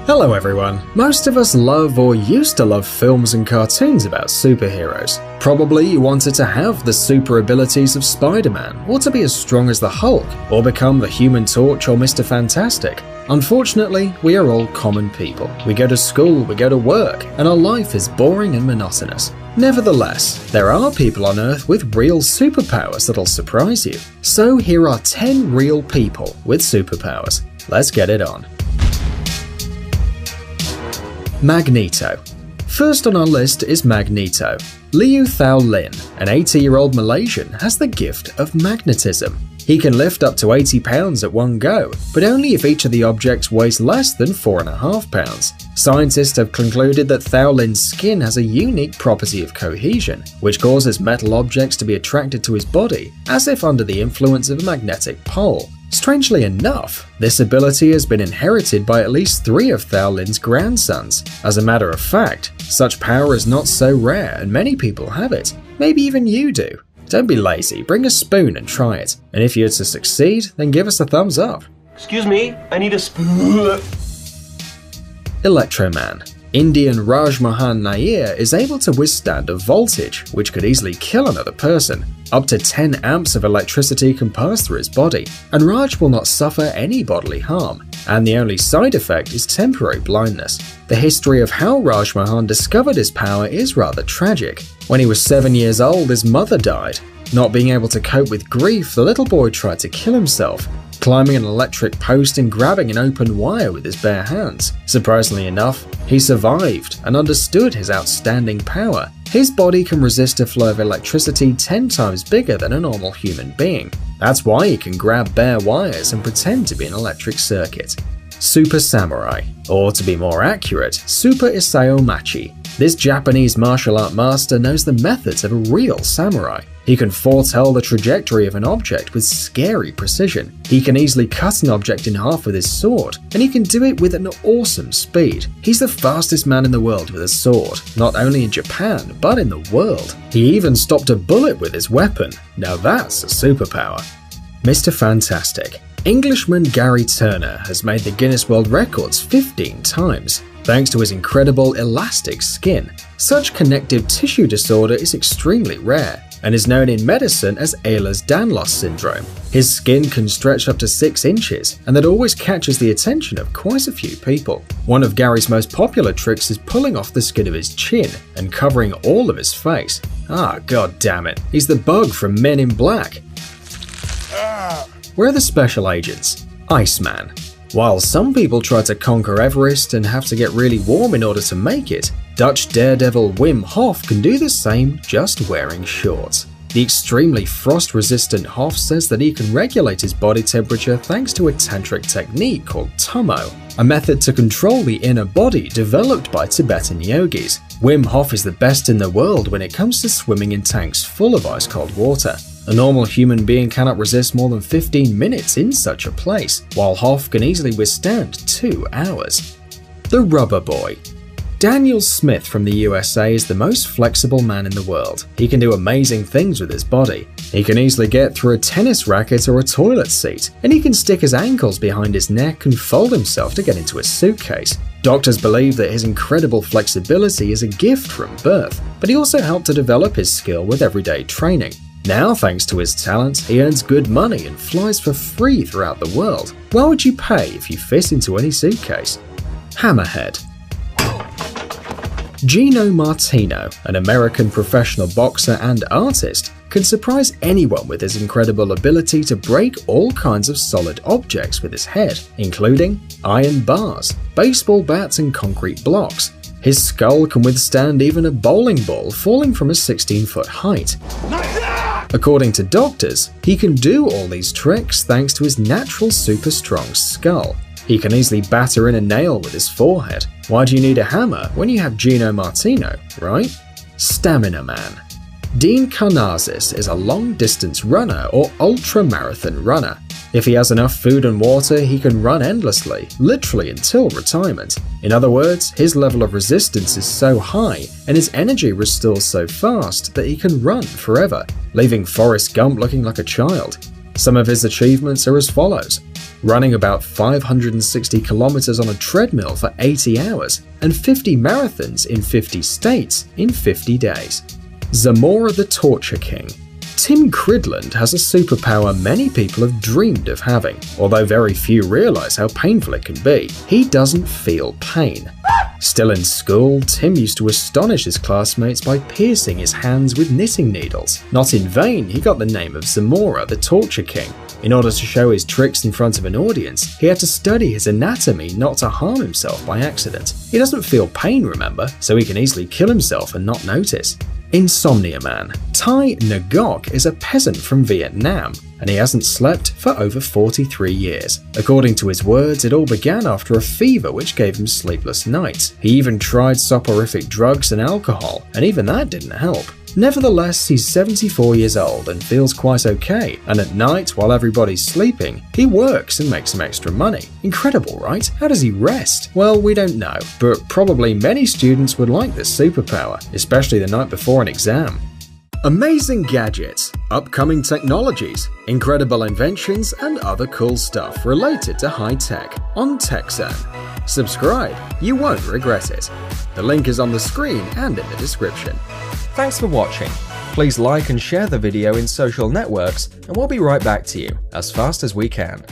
Hello everyone. Most of us love or used to love films and cartoons about superheroes. Probably you wanted to have the super abilities of Spider-Man, or to be as strong as the Hulk, or become the Human Torch or Mr. Fantastic. Unfortunately, we are all common people. We go to school, we go to work, and our life is boring and monotonous. Nevertheless, there are people on Earth with real superpowers that'll surprise you. So here are 10 real people with superpowers. Let's get it on. Magneto. First on our list is Magneto. Liu Thao Lin, an 80-year-old Malaysian, has the gift of magnetism. He can lift up to 80 pounds at one go, but only if each of the objects weighs less than 4.5 pounds. Scientists have concluded that Thao Lin's skin has a unique property of cohesion, which causes metal objects to be attracted to his body, as if under the influence of a magnetic pole. Strangely enough, this ability has been inherited by at least 3 of Thao Lin's grandsons. As a matter of fact, such power is not so rare and many people have it. Maybe even you do. Don't be lazy, bring a spoon and try it. And if you're to succeed, then give us a thumbs up. Excuse me, I need a spoon. Electroman. Indian Raj Mohan Nair is able to withstand a voltage which could easily kill another person. Up to 10 amps of electricity can pass through his body, and Raj will not suffer any bodily harm, and the only side effect is temporary blindness. The history of how Raj Mohan discovered his power is rather tragic. When he was 7 years old, his mother died. Not being able to cope with grief, the little boy tried to kill himself, climbing an electric post and grabbing an open wire with his bare hands. Surprisingly enough, he survived and understood his outstanding power. His body can resist a flow of electricity 10 times bigger than a normal human being. That's why he can grab bare wires and pretend to be an electric circuit. Super Samurai, or to be more accurate, Super Isao Machi. This Japanese martial art master knows the methods of a real samurai. He can foretell the trajectory of an object with scary precision. He can easily cut an object in half with his sword, and he can do it with an awesome speed. He's the fastest man in the world with a sword, not only in Japan, but in the world. He even stopped a bullet with his weapon. Now that's a superpower. Mr. Fantastic. Englishman Gary Turner has made the Guinness World Records 15 times. Thanks to his incredible elastic skin. Such connective tissue disorder is extremely rare and is known in medicine as Ehlers-Danlos syndrome. His skin can stretch up to 6 inches, and that always catches the attention of quite a few people. One of Gary's most popular tricks is pulling off the skin of his chin and covering all of his face. God damn it, he's the Bug from Men in Black. Where are the special agents? Iceman. While some people try to conquer Everest and have to get really warm in order to make it, Dutch daredevil Wim Hof can do the same just wearing shorts. The extremely frost-resistant Hof says that he can regulate his body temperature thanks to a tantric technique called Tummo, a method to control the inner body developed by Tibetan yogis. Wim Hof is the best in the world when it comes to swimming in tanks full of ice-cold water. A normal human being cannot resist more than 15 minutes in such a place, while Hof can easily withstand 2 hours. The Rubber Boy. Daniel Smith from the USA is the most flexible man in the world. He can do amazing things with his body. He can easily get through a tennis racket or a toilet seat, and he can stick his ankles behind his neck and fold himself to get into a suitcase. Doctors believe that his incredible flexibility is a gift from birth, but he also helped to develop his skill with everyday training. Now, thanks to his talent, he earns good money and flies for free throughout the world. Why would you pay if you fit into any suitcase? Hammerhead. Gino Martino, an American professional boxer and artist, can surprise anyone with his incredible ability to break all kinds of solid objects with his head, including iron bars, baseball bats, and concrete blocks. His skull can withstand even a bowling ball falling from a 16-foot height. According to doctors, he can do all these tricks thanks to his natural super strong skull. He can easily batter in a nail with his forehead. Why do you need a hammer when you have Gino Martino, right? Stamina Man. Dean Karnazes is a long-distance runner or ultra-marathon runner. If he has enough food and water, he can run endlessly, literally until retirement. In other words, his level of resistance is so high and his energy restores so fast that he can run forever, leaving Forrest Gump looking like a child. Some of his achievements are as follows. running about 560 kilometers on a treadmill for 80 hours, and 50 marathons in 50 states in 50 days. Zamora the Torture King. Tim Cridland has a superpower many people have dreamed of having, although very few realize how painful it can be. He doesn't feel pain. Still in school, Tim used to astonish his classmates by piercing his hands with knitting needles. Not in vain, he got the name of Zamora the Torture King. In order to show his tricks in front of an audience, he had to study his anatomy not to harm himself by accident. He doesn't feel pain, remember, so he can easily kill himself and not notice. Insomnia Man. Thai Ngok is a peasant from Vietnam, and he hasn't slept for over 43 years. According to his words, it all began after a fever which gave him sleepless nights. He even tried soporific drugs and alcohol, and even that didn't help. Nevertheless, he's 74 years old and feels quite okay, and at night, while everybody's sleeping, he works and makes some extra money. Incredible, right? How does he rest? Well, we don't know, but probably many students would like this superpower, especially the night before an exam. Amazing gadgets, upcoming technologies, incredible inventions, and other cool stuff related to high tech on TechZone. Subscribe, you won't regret it. The link is on the screen and in the description. Thanks for watching. Please like and share the video in social networks, and we'll be right back to you as fast as we can.